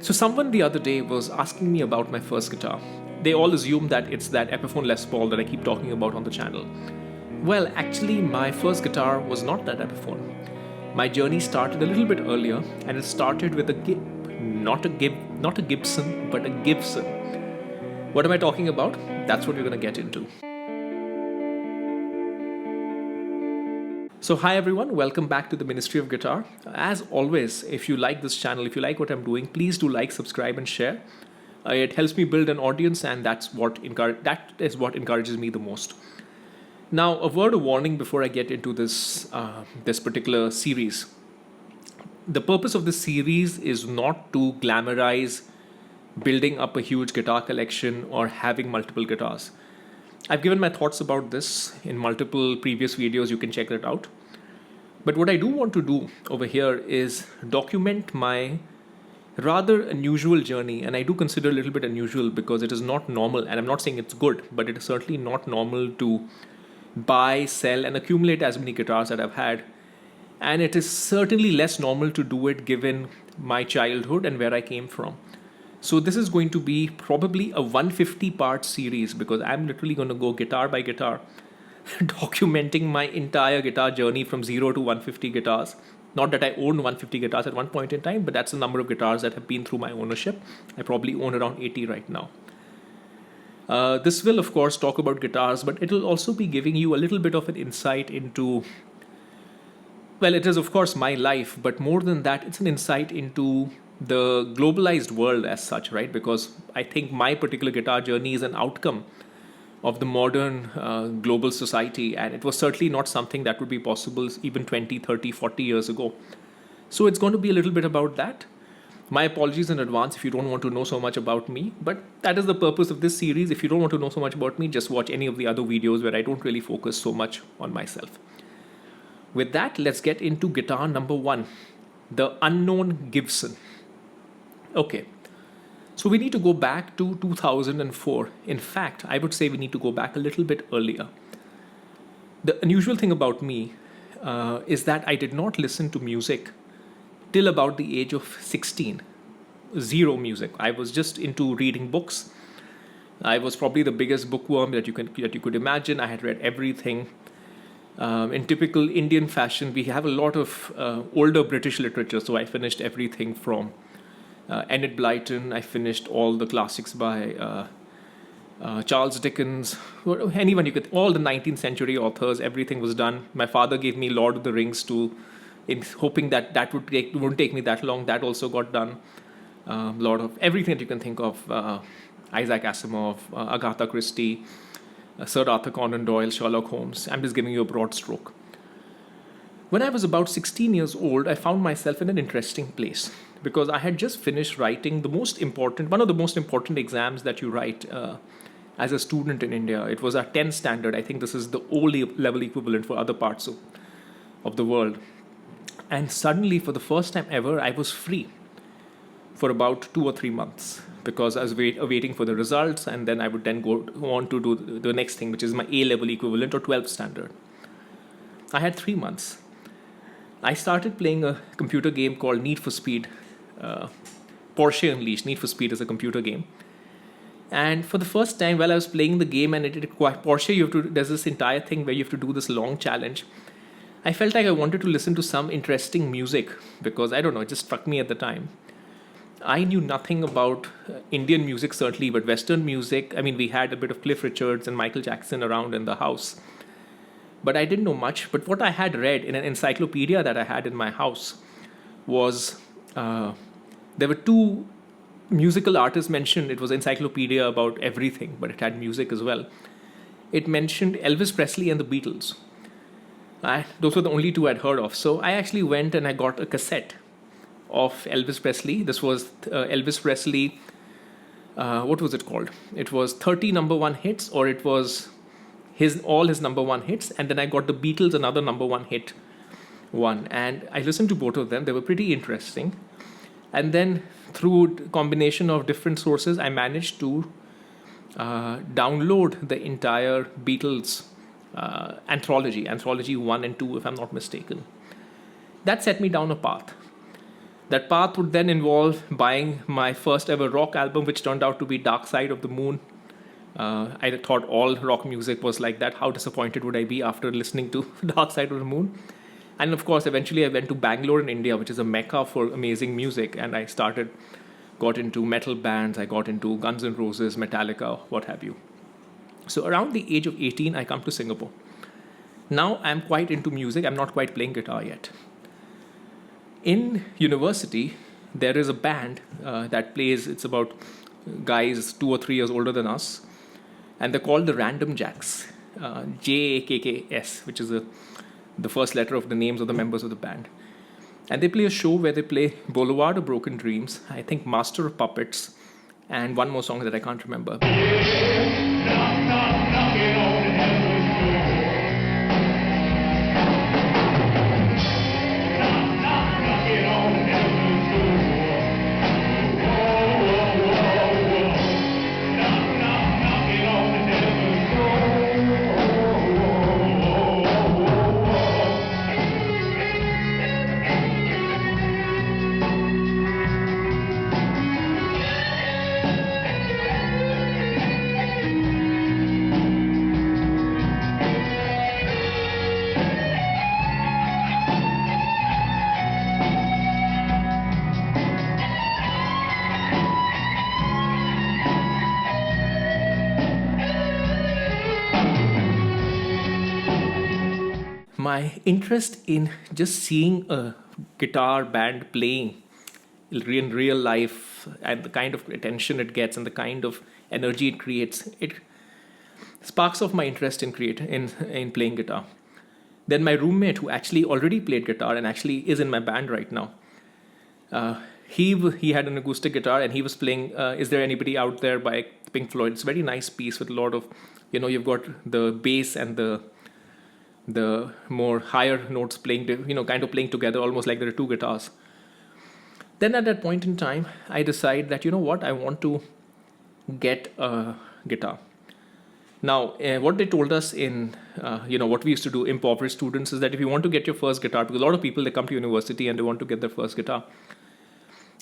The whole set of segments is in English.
So someone the other day was asking me about my first guitar. They all assume that it's that Ep1 Les Paul that I keep talking about on the channel. Well, actually, my first guitar was not that Ep1. My journey started a little bit earlier, and it started with not a Gibson, but a Givson. What am I talking about? That's what we're going to get into. So hi everyone, welcome back to the Ministry of Guitar. As always, if you like this channel, if you like what I'm doing, please do like, subscribe and share. It helps me build an audience, and that is what encourages me the most. Now, a word of warning before I get into this particular series. The purpose of this series is not to glamorize building up a huge guitar collection or having multiple guitars. I've given my thoughts about this in multiple previous videos. You can check that out. But what I do want to do over here is document my rather unusual journey. And I do consider a little bit unusual because it is not normal. And I'm not saying it's good, but it is certainly not normal to buy, sell, and accumulate as many guitars that I've had. And it is certainly less normal to do it given my childhood and where I came from. So this is going to be probably a 150-part series because I'm literally going to go guitar by guitar, documenting my entire guitar journey from 0 to 150 guitars. Not that I owned 150 guitars at one point in time, but that's the number of guitars that have been through my ownership. I probably own around 80 right now. This will, of course, talk about guitars, but it will also be giving you a little bit of an insight into, well, it is, of course, my life, but more than that, it's an insight into the globalized world as such, right? Because I think my particular guitar journey is an outcome of the modern global society, and it was certainly not something that would be possible even 20, 30, 40 years ago. So it's going to be a little bit about that. My apologies in advance if you don't want to know so much about me, but that is the purpose of this series. If you don't want to know so much about me, just watch any of the other videos where I don't really focus so much on myself. With that, let's get into guitar number 1, the unknown Givson. Okay, so we need to go back to 2004. In fact, I would say we need to go back a little bit earlier. The unusual thing about me is that I did not listen to music till about the age of 16. Zero music. I was just into reading books. I was probably the biggest bookworm that you could imagine. I had read everything. In typical Indian fashion, we have a lot of older British literature, so I finished everything from Enid Blyton. I finished all the classics by Charles Dickens, anyone you could, all the 19th century authors, everything was done. My father gave me Lord of the Rings hoping that wouldn't take me that long. That also got done. A lot of everything that you can think of, Isaac Asimov, Agatha Christie, Sir Arthur Conan Doyle, Sherlock Holmes. I'm just giving you a broad stroke. When I was about 16 years old, I found myself in an interesting place because I had just finished writing one of the most important exams that you write as a student in India. It was our 10th standard. I think this is the O-level equivalent for other parts of the world. And suddenly, for the first time ever, I was free for about 2 or 3 months because I was waiting for the results, and then I would then go on to do the next thing, which is my A-level equivalent or 12th standard. I had 3 months. I started playing a computer game called Need for Speed. Porsche Unleashed. Need for Speed is a computer game. And for the first time, while I was playing the game, and Porsche, there's this entire thing where you have to do this long challenge. I felt like I wanted to listen to some interesting music because, I don't know, it just struck me at the time. I knew nothing about Indian music, certainly, but Western music, I mean, we had a bit of Cliff Richards and Michael Jackson around in the house. But I didn't know much. But what I had read in an encyclopedia that I had in my house was there were 2 musical artists mentioned. It was an encyclopedia about everything, but it had music as well. It mentioned Elvis Presley and the Beatles. Those were the only 2 I'd heard of. So I actually went and I got a cassette of Elvis Presley. This was Elvis Presley, what was it called? It was 30 number 1 hits, or it was all his number 1 hits. And then I got the Beatles, another number 1 hit one. And I listened to both of them. They were pretty interesting. And then through combination of different sources, I managed to download the entire Beatles anthology 1 and 2, if I'm not mistaken. That set me down a path. That path would then involve buying my first ever rock album, which turned out to be Dark Side of the Moon. I thought all rock music was like that. How disappointed would I be after listening to Dark Side of the Moon? And of course, eventually I went to Bangalore in India, which is a mecca for amazing music. And I got into metal bands. I got into Guns N' Roses, Metallica, what have you. So around the age of 18, I come to Singapore. Now I'm quite into music. I'm not quite playing guitar yet. In university, there is a band that plays, it's about guys 2 or 3 years older than us. And they're called the Random Jacks, JAKKS, which is the first letter of the names of the members of the band. And they play a show where they play Boulevard of Broken Dreams, I think Master of Puppets, and one more song that I can't remember. My interest in just seeing a guitar band playing in real life and the kind of attention it gets and the kind of energy it creates, it sparks off my interest in playing guitar. Then my roommate, who actually already played guitar and actually is in my band right now, he had an acoustic guitar and he was playing Is There Anybody Out There by Pink Floyd. It's a very nice piece with a lot of, you've got the bass and the more higher notes playing, kind of playing together, almost like there are two guitars. Then at that point in time, I decide that, I want to get a guitar. Now, what they told us in, what we used to do, impoverished students, is that if you want to get your first guitar, because a lot of people, they come to university and they want to get their first guitar,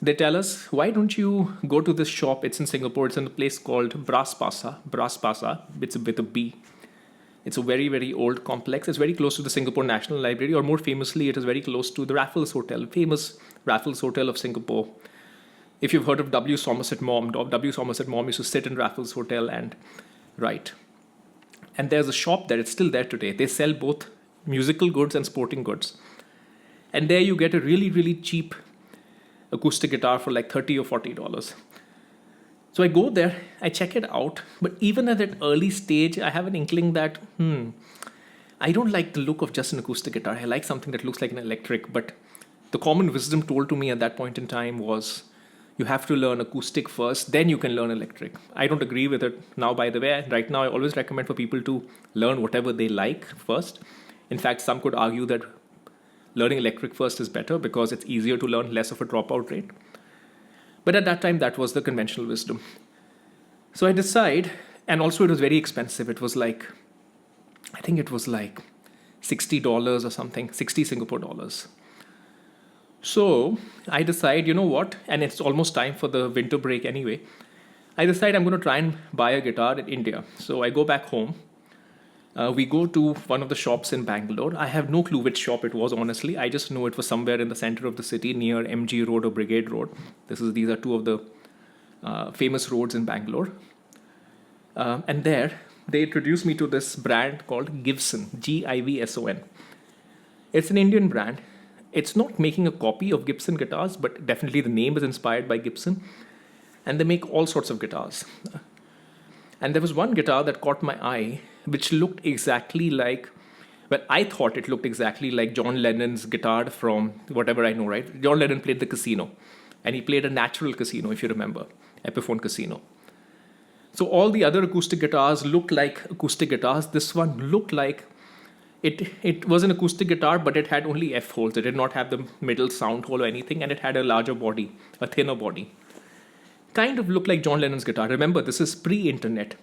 they tell us, why don't you go to this shop? It's in Singapore. It's in a place called Bras Basah. It's with a B. It's a very, very old complex. It's very close to the Singapore National Library, or more famously, it is very close to the Raffles Hotel, famous Raffles Hotel of Singapore. If you've heard of W. Somerset Maugham used to sit in Raffles Hotel and write. And there's a shop there, it's still there today. They sell both musical goods and sporting goods. And there you get a really, really cheap acoustic guitar for like $30 or $40. So I go there, I check it out, but even at that early stage, I have an inkling that, I don't like the look of just an acoustic guitar. I like something that looks like an electric, but the common wisdom told to me at that point in time was, you have to learn acoustic first, then you can learn electric. I don't agree with it now, by the way. Right now, I always recommend for people to learn whatever they like first. In fact, some could argue that learning electric first is better because it's easier to learn, less of a dropout rate. But at that time, that was the conventional wisdom. So I decide, and also it was very expensive. It was like, I think it was like $60 or something, 60 Singapore dollars. So I decide, and it's almost time for the winter break anyway. I decide I'm going to try and buy a guitar in India. So I go back home. We go to one of the shops in Bangalore. I have no clue which shop it was, honestly. I just know it was somewhere in the center of the city near MG Road or Brigade Road. These are two of the famous roads in Bangalore. And there, they introduced me to this brand called Givson, Givson. It's an Indian brand. It's not making a copy of Gibson guitars, but definitely the name is inspired by Gibson. And they make all sorts of guitars. And there was one guitar that caught my eye, which looked exactly like, I thought it looked exactly like John Lennon's guitar from whatever I know, right? John Lennon played the Casino, and he played a natural Casino, if you remember, Ep1 Casino. So all the other acoustic guitars looked like acoustic guitars. This one looked like, it was an acoustic guitar, but it had only F holes. It did not have the middle sound hole or anything, and it had a larger body, a thinner body. Kind of looked like John Lennon's guitar. Remember, this is pre-internet.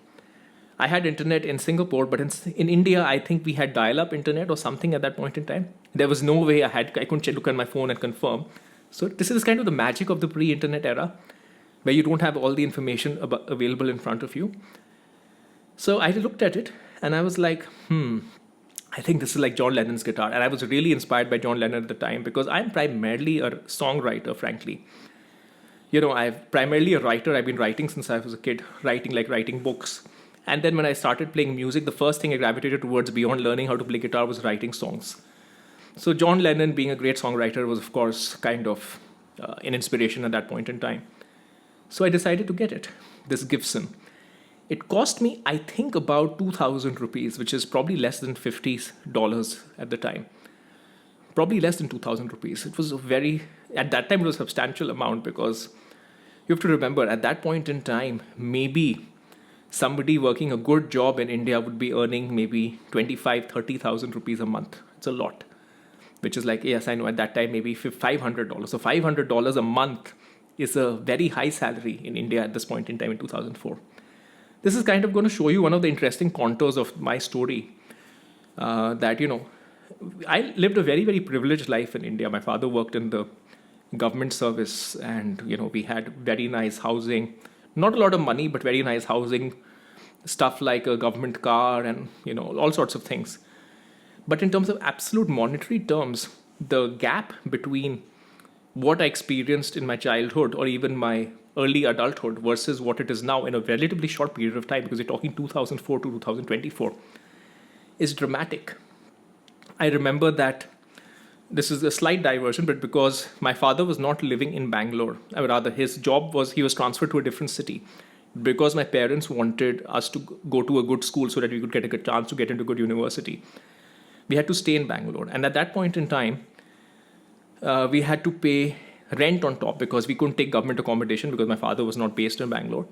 I had internet in Singapore, but in India, I think we had dial-up internet or something at that point in time. There was no way I couldn't look at my phone and confirm. So this is kind of the magic of the pre-internet era, where you don't have all the information available in front of you. So I looked at it and I was like, I think this is like John Lennon's guitar. And I was really inspired by John Lennon at the time because I'm primarily a songwriter, frankly. I'm primarily a writer. I've been writing since I was a kid, writing books. And then when I started playing music, the first thing I gravitated towards beyond learning how to play guitar was writing songs. So John Lennon, being a great songwriter, was of course kind of an inspiration at that point in time. So I decided to get it, this Givson. It cost me, I think, about 2,000 rupees, which is probably less than $50 at the time. Probably less than 2,000 rupees. It was at that time, it was a substantial amount because you have to remember, at that point in time, maybe somebody working a good job in India would be earning maybe 25, 30,000 rupees a month. It's a lot, which is like, yes, I know at that time, maybe $500. So $500 a month is a very high salary in India at this point in time in 2004. This is kind of going to show you one of the interesting contours of my story. I lived a very, very privileged life in India. My father worked in the government service and, we had very nice housing. Not a lot of money, but very nice housing. Stuff like a government car and, all sorts of things. But in terms of absolute monetary terms, the gap between what I experienced in my childhood or even my early adulthood versus what it is now in a relatively short period of time, because we're talking 2004 to 2024, is dramatic. I remember that this is a slight diversion, but because my father was not living in Bangalore, or rather his job was, he was transferred to a different city. Because my parents wanted us to go to a good school so that we could get a good chance to get into a good university, we had to stay in Bangalore. And at that point in time, we had to pay rent on top because we couldn't take government accommodation because my father was not based in Bangalore.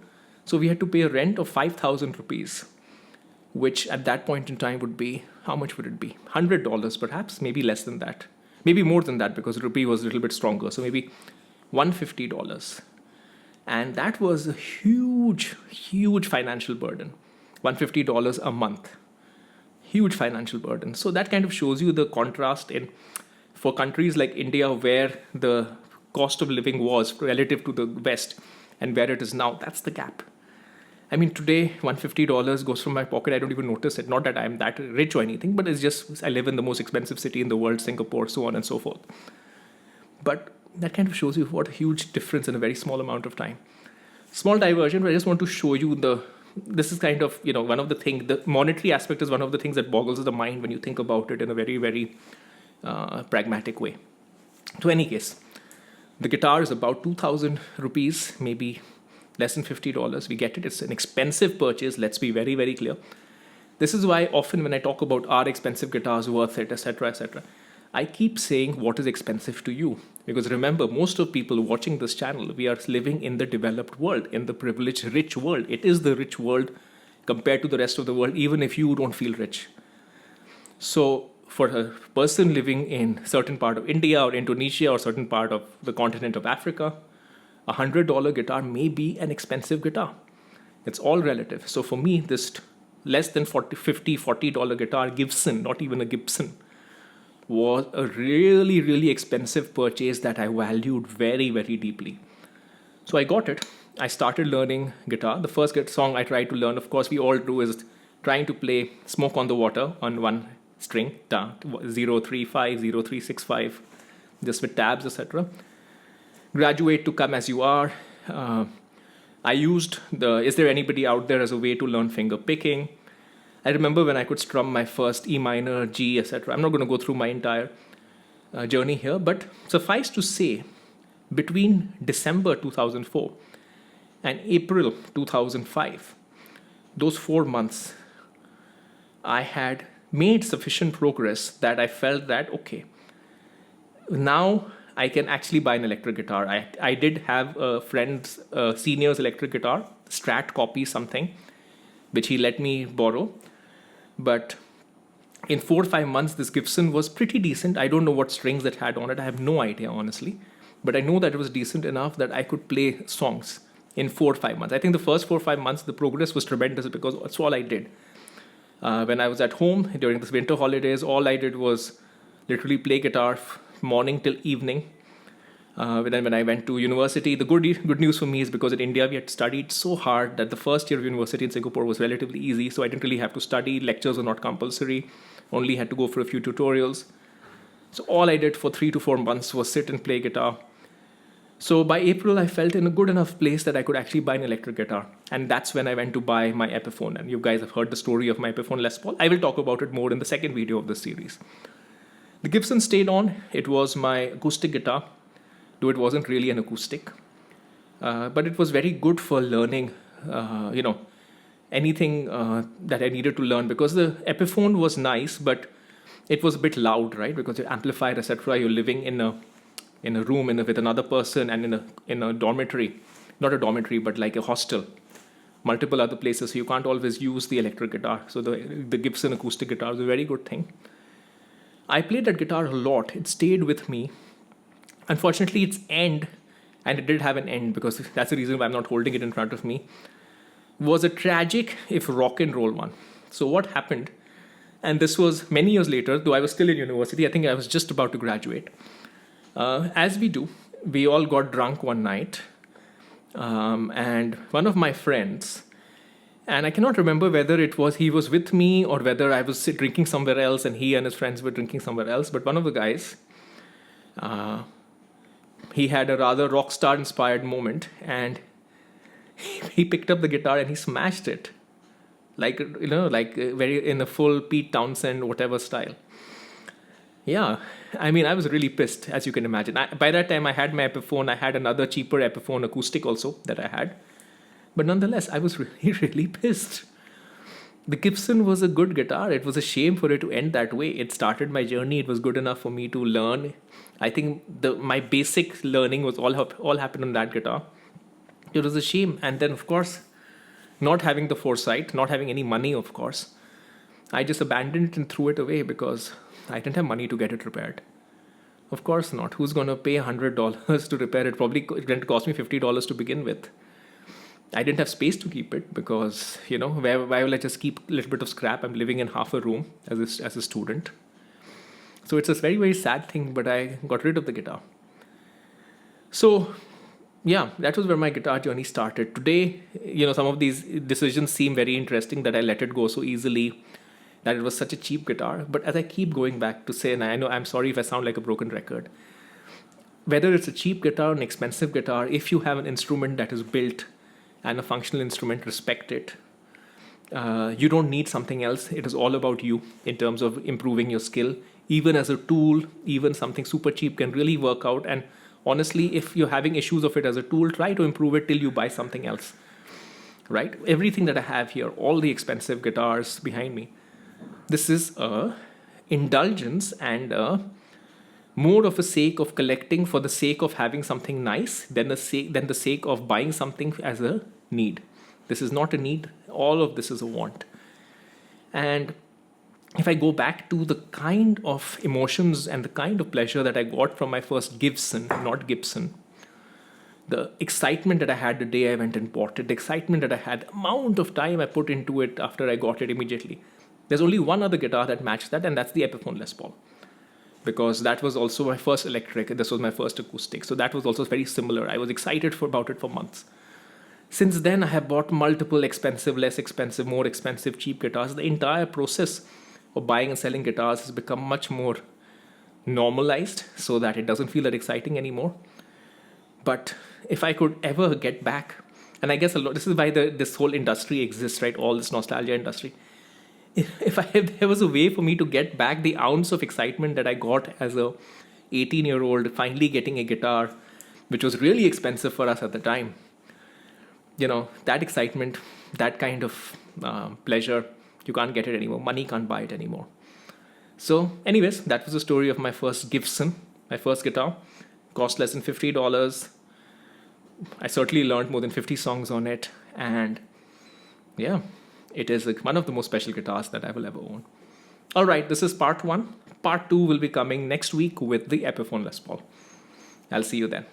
So we had to pay a rent of 5,000 rupees, which at that point in time would be, how much would it be? $100 perhaps, maybe less than that. Maybe more than that because rupee was a little bit stronger. So maybe $150. And that was a huge, huge financial burden. $150 a month. Huge financial burden. So that kind of shows you the contrast for countries like India, where the cost of living was relative to the West and where it is now. That's the gap. I mean, today, $150 goes from my pocket. I don't even notice it. Not that I'm that rich or anything, but it's just I live in the most expensive city in the world, Singapore, so on and so forth. But that kind of shows you what a huge difference in a very small amount of time. Small diversion, but I just want to show you this is kind of, one of the things, the monetary aspect is one of the things that boggles the mind when you think about it in a very, very pragmatic way. To any case, the guitar is about 2,000 rupees, maybe less than $50. We get it. It's an expensive purchase. Let's be very, very clear. This is why often when I talk about are expensive guitars worth it, etc., I keep saying what is expensive to you. Because remember, most of people watching this channel, we are living in the developed world, in the privileged, rich world. It is the rich world compared to the rest of the world, even if you don't feel rich. So for a person living in certain part of India or Indonesia or certain part of the continent of Africa, a $100 guitar may be an expensive guitar. It's all relative. So for me, this less than $40 guitar, Givson, not even a Gibson, was a really, really expensive purchase that I valued very, very deeply. So I got it. I started learning guitar. The first song I tried to learn, of course, we all do, is trying to play Smoke on the Water on one string, 035, 0365, just with tabs, etc. Graduate to Come As You Are. I used Is There Anybody Out There as a way to learn finger picking. I remember when I could strum my first E minor, G, etc. I'm not going to go through my entire journey here, but suffice to say, between December 2004 and April 2005, those 4 months, I had made sufficient progress that I felt that, okay, now I can actually buy an electric guitar. I did have a friend's senior's electric guitar, Strat copy something, which he let me borrow. But in 4 or 5 months, this Gibson was pretty decent. I don't know what strings it had on it. I have no idea, honestly. But I know that it was decent enough that I could play songs in 4 or 5 months. I think the first 4 or 5 months, the progress was tremendous because that's all I did. When I was at home during the winter holidays, all I did was literally play guitar morning till evening. Then when I went to university, the good news for me is because in India we had studied so hard that the first year of university in Singapore was relatively easy. So I didn't really have to study. Lectures were not compulsory. Only had to go for a few tutorials. So all I did for 3 to 4 months was sit and play guitar. So by April, I felt in a good enough place that I could actually buy an electric guitar. And that's when I went to buy my Epiphone. And you guys have heard the story of my Epiphone Les Paul. I will talk about it more in the second video of this series. The Gibson stayed on. It was my acoustic guitar, though it wasn't really an acoustic. But it was very good for learning, anything that I needed to learn, because the Epiphone was nice, but it was a bit loud, right? Because your amplifier, etc., you're living in a room with another person and in a dormitory, not a dormitory, but like a hostel, multiple other places. So you can't always use the electric guitar. So the Gibson acoustic guitar is a very good thing. I played that guitar a lot. It stayed with me. Unfortunately, its end, and it did have an end because that's the reason why I'm not holding it in front of me, was a tragic, if rock and roll one. So what happened, and this was many years later, though I was still in university, I think I was just about to graduate. As we do, we all got drunk one night, and one of my friends, and I cannot remember whether he was with me or whether I was drinking somewhere else and he and his friends were drinking somewhere else, but one of the guys, he had a rather rock star inspired moment, and he picked up the guitar and he smashed it, like very in a full Pete Townsend whatever style. Yeah, I mean, I was really pissed, as you can imagine. By that time, I had my Epiphone. I had another cheaper Epiphone acoustic also that I had. But nonetheless, I was really, really pissed. The Gibson was a good guitar. It was a shame for it to end that way. It started my journey. It was good enough for me to learn. I think my basic learning was all happened on that guitar. It was a shame. And then, of course, not having the foresight, not having any money, of course, I just abandoned it and threw it away because I didn't have money to get it repaired. Of course not. Who's going to pay $100 to repair it? Probably it's going to cost me $50 to begin with. I didn't have space to keep it because, why will I just keep a little bit of scrap? I'm living in half a room as a student. So it's a very, very sad thing, but I got rid of the guitar. So, yeah, that was where my guitar journey started. Today, some of these decisions seem very interesting that I let it go so easily, that it was such a cheap guitar. But as I keep going back to say, and I know I'm sorry if I sound like a broken record, whether it's a cheap guitar or an expensive guitar, if you have an instrument that is built and a functional instrument, respect it. You don't need something else. It is all about you in terms of improving your skill. Even as a tool, even something super cheap can really work out. And honestly, if you're having issues of it as a tool, try to improve it till you buy something else. Right? Everything that I have here, all the expensive guitars behind me, this is a indulgence and more of a sake of collecting for the sake of having something nice than the sake of buying something as a need. This is not a need. All of this is a want. And if I go back to the kind of emotions and the kind of pleasure that I got from my first Givson, not Gibson, the excitement that I had the day I went and bought it, the excitement that I had, the amount of time I put into it after I got it immediately. There's only one other guitar that matched that, and that's the Epiphone Les Paul. Because that was also my first electric. This was my first acoustic. So that was also very similar. I was excited about it for months. Since then, I have bought multiple expensive, less expensive, more expensive, cheap guitars. The entire process of buying and selling guitars has become much more normalized so that it doesn't feel that exciting anymore. But if I could ever get back, and I guess this is why this whole industry exists, right? All this nostalgia industry. If there was a way for me to get back the ounce of excitement that I got as a 18-year-old finally getting a guitar, which was really expensive for us at the time, that excitement, that kind of pleasure, you can't get it anymore. Money can't buy it anymore. So anyways, that was the story of my first Gibson, my first guitar. Cost less than $50. I certainly learned more than 50 songs on it. And yeah, it is one of the most special guitars that I will ever own. All right, this is part 1. Part 2 will be coming next week with the Epiphone Les Paul. I'll see you then.